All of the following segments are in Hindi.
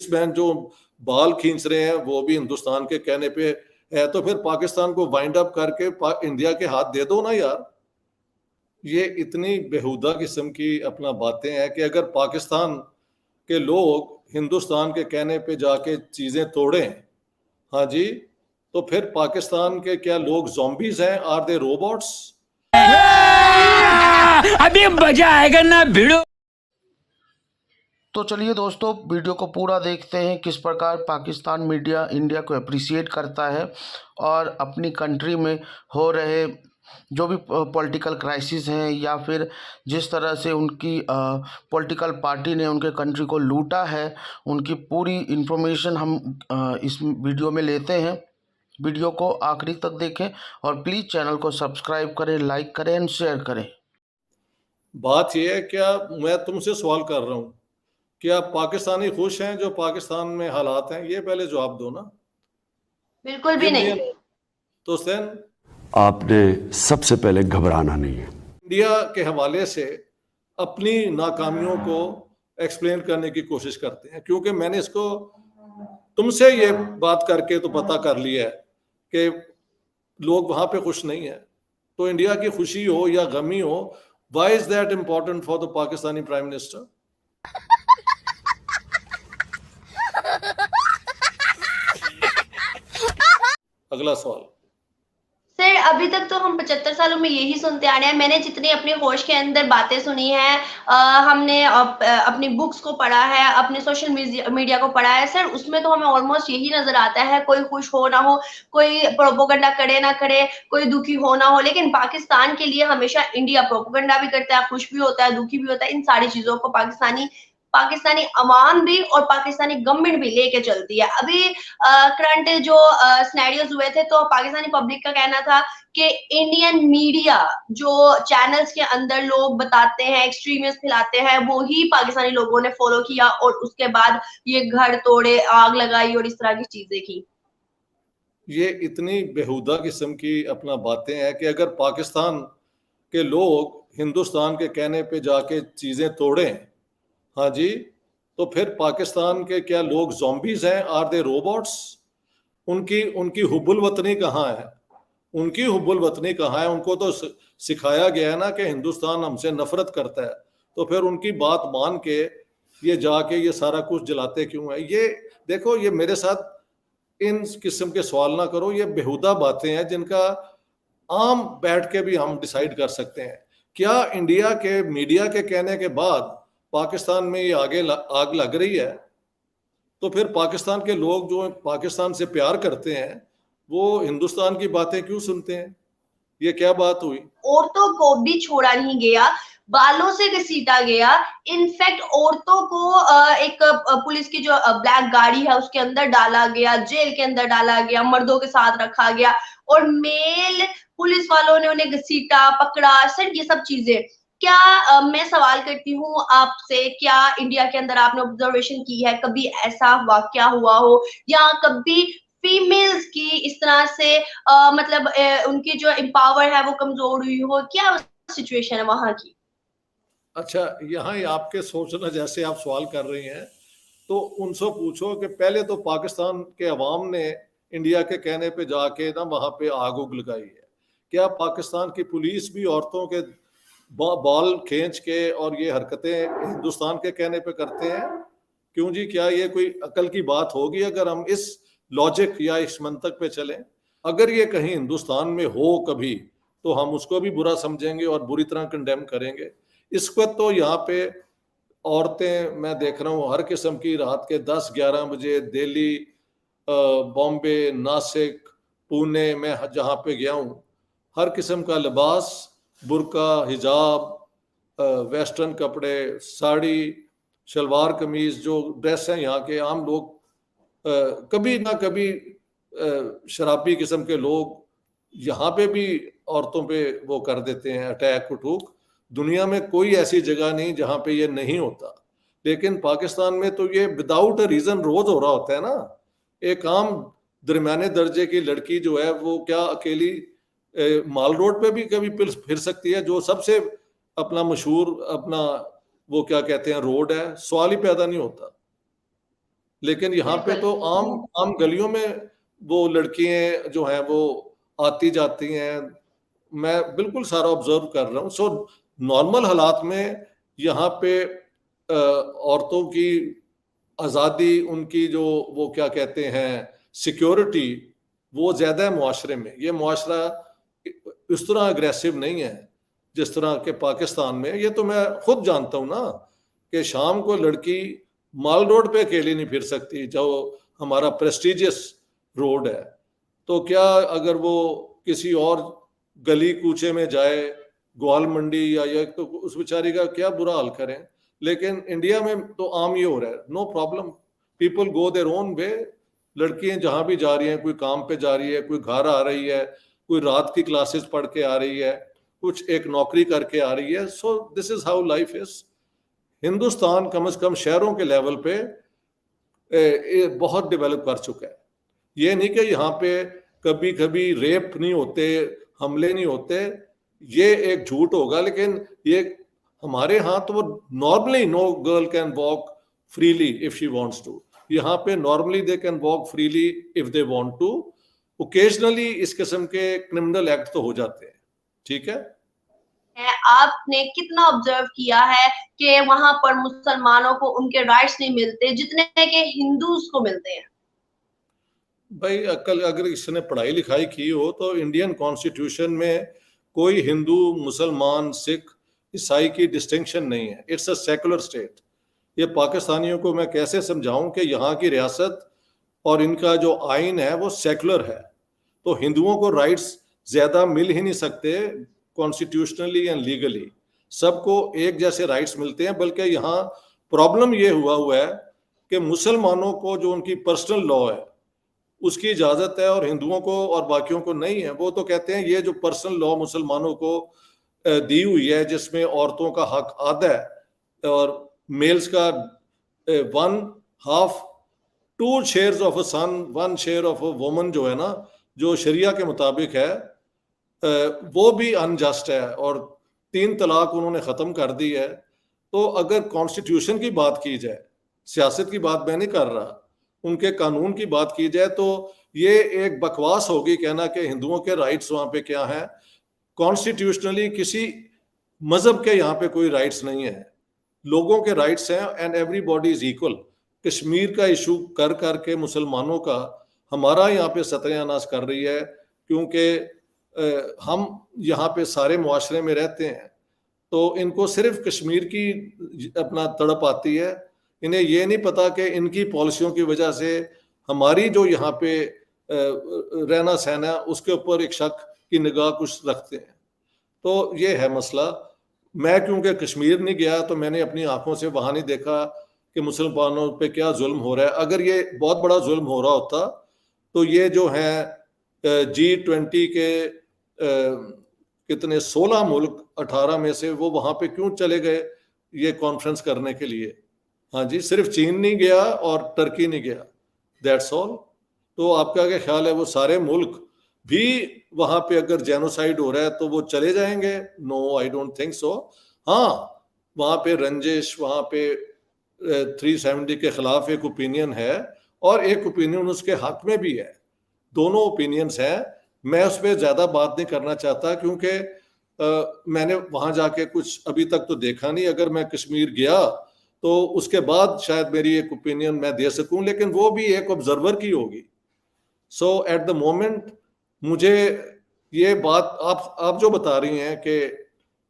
पुलिसमैन जो बाल खींच रहे हैं वो भी हिंदुस्तान के कहने पे है, तो फिर पाकिस्तान को वाइंड अप करके इंडिया के हाथ दे दो ना यार। ये इतनी बेहुदा किस्म की अपना बातें हैं कि अगर पाकिस्तान के लोग हिंदुस्तान के कहने पे जाके चीजें तोड़ें, हाँ जी, तो फिर पाकिस्तान के क्या लोग ज़ॉम्बीज हैं? Are they robots? अभी मजा आएगा ना भिड़ो। तो चलिए दोस्तों, वीडियो को पूरा देखते हैं किस प्रकार पाकिस्तान मीडिया इंडिया को अप्रिशिएट करता है और अपनी कंट्री में हो रहे जो भी पॉलिटिकल क्राइसिस हैं या फिर जिस तरह से उनकी पॉलिटिकल पार्टी ने उनके कंट्री को लूटा है, उनकी पूरी इन्फॉर्मेशन हम इस वीडियो में लेते हैं। वीडियो को आखिरी तक देखें और प्लीज़ चैनल को सब्सक्राइब करें, लाइक करें एंड शेयर करें। बात यह है, क्या मैं तुमसे सवाल कर रहा हूँ, क्या पाकिस्तानी खुश हैं जो पाकिस्तान में हालात हैं? ये पहले जवाब दो ना। बिल्कुल भी नहीं। तो सेन आपने सबसे पहले घबराना नहीं है। इंडिया के हवाले से अपनी नाकामियों को एक्सप्लेन करने की कोशिश करते हैं, क्योंकि मैंने इसको तुमसे ये बात करके तो पता कर लिया है कि लोग वहां पे खुश नहीं है। तो इंडिया की खुशी हो या गमी हो, why is that important for the Pakistani prime minister? अगला सवाल। सर, अभी तक तो हम 75 सालों में यही सुनते आ रहे हैं। मैंने जितनी अपने होश के अंदर बातें सुनी हैं, हमने अपनी बुक्स को पढ़ा है, अपने सोशल मीडिया को पढ़ा है सर, उसमें तो हमें ऑलमोस्ट यही नजर आता है, कोई खुश हो ना हो, कोई प्रोपोगंडा करे ना करे, कोई दुखी हो ना हो, लेकिन पाकिस्तान के लिए हमेशा इंडिया प्रोपोगंडा भी करता है, खुश भी होता है, दुखी भी होता है। इन सारी चीजों को पाकिस्तानी अवाम भी और पाकिस्तानी गवर्नमेंट भी लेके चलती है। अभी करंट जो सिनेरियोज हुए थे, तो पाकिस्तानी पब्लिक का कहना था कि इंडियन मीडिया जो चैनल्स के अंदर लोग बताते हैं, एक्सट्रीमिस्ट फैलाते हैं, वो ही पाकिस्तानी लोगों ने फॉलो किया और उसके बाद ये घर तोड़े, आग लगाई और इस तरह की चीजें की। ये इतनी बेहुदा किस्म की अपना बातें हैं कि अगर पाकिस्तान के लोग हिंदुस्तान के कहने पे जाके चीजें तोड़ें, हाँ जी, तो फिर पाकिस्तान के क्या लोग ज़ॉम्बीज हैं? Are they robots? उनकी हुब्बुल वतनी कहाँ है? उनकी हुब्बुल वतनी कहाँ है? उनको तो सिखाया गया है ना कि हिंदुस्तान हमसे नफरत करता है, तो फिर उनकी बात मान के ये जाके ये सारा कुछ जलाते क्यों है? ये देखो, ये मेरे साथ इन किस्म के सवाल ना करो, ये बेहुदा बातें हैं जिनका आम बैठ के भी हम डिसाइड कर सकते हैं। क्या इंडिया के मीडिया के कहने के बाद पाकिस्तान में ये आग लग रही है? तो फिर पाकिस्तान के लोग जो पाकिस्तान से प्यार करते हैं वो हिंदुस्तान की बातें क्यों सुनते हैं? ये क्या बात हुई? औरतों को भी छोड़ा नहीं गया, बालों से घसीटा गया। इनफैक्ट औरतों को एक पुलिस की जो ब्लैक गाड़ी है उसके अंदर डाला गया, जेल के अंदर डाला गया, मर्दों के साथ रखा गया और मेल पुलिस वालों ने उन्हें घसीटा, पकड़ा। सर, ये सब चीजें क्या मैं सवाल करती हूँ आपसे, क्या इंडिया के अंदर आपने ऑब्जर्वेशन की है, कभी ऐसा वाकया हुआ हो या कभी फीमेल्स की इस तरह से मतलब उनकी जो एम्पावर है वो कमजोर हुई हो? क्या सिचुएशन है वहां की? अच्छा, यहाँ आपके सोचना जैसे आप सवाल कर रही हैं, तो उनसे पूछो कि पहले तो पाकिस्तान के अवाम ने इंडिया के कहने पे जाके ना वहां पे आग उग लगाई है। क्या पाकिस्तान की पुलिस भी औरतों के बाल खींच के और ये हरकतें हिंदुस्तान के कहने पे करते हैं? क्यों जी, क्या ये कोई अकल की बात होगी अगर हम इस लॉजिक या इस मंतक पे चलें? अगर ये कहीं हिंदुस्तान में हो कभी, तो हम उसको भी बुरा समझेंगे और बुरी तरह कंडेम करेंगे। इस वक्त तो यहाँ पे औरतें मैं देख रहा हूँ हर किस्म की, रात के 10-11 बजे दिल्ली, बॉम्बे, नासिक, पुणे में जहाँ पे गया हूँ, हर किस्म का लिबास, बुर्का, हिजाब, वेस्टर्न कपड़े, साड़ी, शलवार कमीज, जो ड्रेस हैं यहाँ के आम लोग, कभी ना कभी शराबी किस्म के लोग यहाँ पे भी औरतों पे वो कर देते हैं अटैक उठूक। दुनिया में कोई ऐसी जगह नहीं जहाँ पे ये नहीं होता, लेकिन पाकिस्तान में तो ये विदाउट अ रीजन रोज हो रहा होता है ना। एक आम दरमियाने दर्जे की लड़की जो है वो क्या अकेली माल रोड पे भी कभी फिर सकती है, जो सबसे अपना मशहूर अपना वो क्या कहते हैं रोड है? सवाल ही पैदा नहीं होता। लेकिन यहाँ पे तो आम आम गलियों में वो लड़कियां जो हैं वो आती जाती हैं, मैं बिल्कुल सारा ऑब्जर्व कर रहा हूँ। सो नॉर्मल हालात में यहाँ पे औरतों की आज़ादी, उनकी जो वो क्या कहते हैं सिक्योरिटी, वो ज़्यादा है मुआशरे में। ये मुआशरा इस तरह अग्रेसिव नहीं है जिस तरह के पाकिस्तान में। ये तो मैं खुद जानता हूँ ना कि शाम को लड़की माल रोड पे अकेली नहीं फिर सकती, जो हमारा प्रेस्टिजियस रोड है। तो क्या अगर वो किसी और गली कूचे में जाए, ग्वाल मंडी या ये, तो उस बेचारी का क्या बुरा हाल करें। लेकिन इंडिया में तो आम ये हो रहा है, no problem, people go their own way. लड़कियां जहां भी जा रही हैं, कोई काम पे जा रही है, कोई घर आ रही है, कोई रात की क्लासेस पढ़ के आ रही है, कुछ एक नौकरी करके आ रही है। So this is how life is. Hindustan कम से कम शहरों के लेवल पे बहुत डेवलप कर चुका है। ये नहीं कि यहाँ पे कभी कभी रेप नहीं होते, हमले नहीं होते, ये एक झूठ होगा। लेकिन ये हमारे यहाँ तो वो normally no girl can walk freely if she wants to. यहाँ पे normally they can walk freely if they want to. Occasionally इस किस्म के क्रिमिनल एक्ट तो हो जाते हैं, ठीक है। आपने कितना ऑब्जर्व किया है कि वहां पर मुसलमानों को उनके राइट्स नहीं मिलते जितने के हिंदूज को मिलते हैं? भाई अकल, अगर इसने पढ़ाई लिखाई की हो तो इंडियन कॉन्स्टिट्यूशन में कोई हिंदू, मुसलमान, सिख, ईसाई की डिस्टिंक्शन नहीं है। It's a secular state. ये पाकिस्तानियों को मैं कैसे समझाऊं कि यहाँ की रियासत और इनका जो आइन है वो सेकुलर है, तो हिंदुओं को राइट्स ज्यादा मिल ही नहीं सकते कॉन्स्टिट्यूशनली एंड लीगली। सबको एक जैसे राइट्स मिलते हैं। बल्कि यहाँ प्रॉब्लम ये हुआ है कि मुसलमानों को जो उनकी पर्सनल लॉ है उसकी इजाजत है और हिंदुओं को और बाकियों को नहीं है। वो तो कहते हैं ये जो पर्सनल लॉ मुसलमानों को दी हुई है, जिसमें औरतों का हक आधा है और मेल्स का 1/2, 2 shares of a son, 1 share of a woman जो है ना, जो शरिया के मुताबिक है, वो भी अनजस्ट है और 3 तलाक उन्होंने ख़त्म कर दी है। तो अगर कॉन्स्टिट्यूशन की बात की जाए, सियासत की बात मैं नहीं कर रहा, उनके कानून की बात की जाए, तो ये एक बकवास होगी कहना कि हिंदुओं के राइट्स वहाँ पे क्या हैं। कॉन्स्टिट्यूशनली किसी मजहब के यहाँ पे कोई राइट्स नहीं है, लोगों के राइट्स हैं and everybody is equal. Kashmir का इशू कर करके मुसलमानों का हमारा यहाँ पे सत्यानाश कर रही है, क्योंकि हम यहाँ पे सारे मुआशरे में रहते हैं, तो इनको सिर्फ कश्मीर की अपना तड़प आती है। इन्हें ये नहीं पता कि इनकी पॉलिसियों की वजह से हमारी जो यहाँ पे रहना सहना, उसके ऊपर एक शक की निगाह कुछ रखते हैं। तो ये है मसला। मैं क्योंकि कश्मीर नहीं गया तो मैंने अपनी आंखों से वहां नहीं देखा कि मुसलमानों पे क्या जुल्म हो रहा है। अगर ये बहुत बड़ा जुल्म हो रहा होता तो ये जो है G20 के कितने 16 मुल्क 18 में से वो वहां पे क्यों चले गए ये कॉन्फ्रेंस करने के लिए? हाँ जी, सिर्फ चीन नहीं गया और टर्की नहीं गया, दैट्स ऑल। तो आपका क्या ख्याल है वो सारे मुल्क भी वहां पे अगर जेनोसाइड हो रहा है तो वो चले जाएंगे? No, I don't think so. हाँ, वहां पे रंजिश, वहां पे 370 के खिलाफ एक ओपिनियन है और एक ओपिनियन उसके हक में भी है। दोनों ओपिनियंस हैं। मैं उस पर ज्यादा बात नहीं करना चाहता क्योंकि मैंने वहां जाके कुछ अभी तक तो देखा नहीं। अगर मैं कश्मीर गया तो उसके बाद शायद मेरी एक ओपिनियन मैं दे सकूं, लेकिन वो भी एक ऑब्जर्वर की होगी। सो एट द मोमेंट मुझे ये बात आप जो बता रही हैं कि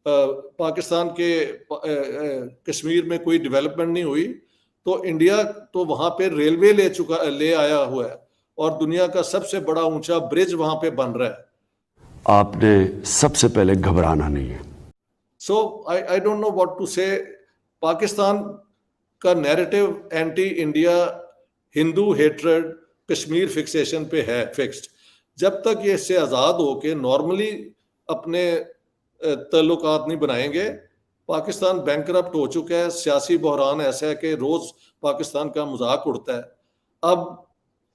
पाकिस्तान के कश्मीर में कोई डेवलपमेंट नहीं हुई, तो इंडिया तो वहां पे रेलवे ले आया हुआ है और दुनिया का सबसे बड़ा ऊंचा ब्रिज वहां पे बन रहा है। आपने सबसे पहले घबराना नहीं है। So I don't know what to say. Pakistan का narrative anti India, Hindu hatred, Kashmir fixation पे है फिक्स्ड। जब तक ये इससे आज़ाद हो के नॉर्मली अपने ताल्लुकात नहीं बनाएंगे, पाकिस्तान बैंकरप्ट हो चुका है। सियासी बहरान ऐसा है कि रोज़ पाकिस्तान का मजाक उड़ता है। अब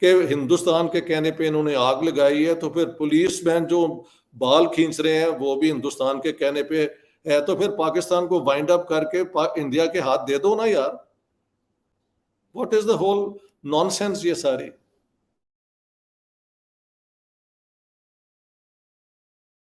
के हिंदुस्तान के कहने पे इन्होंने आग लगाई है, तो फिर पुलिस मैन जो बाल खींच रहे हैं वो भी हिंदुस्तान के कहने पे है, तो फिर पाकिस्तान को वाइंड अप करके इंडिया के हाथ दे दो ना यार। What is the whole nonsense ये सारी।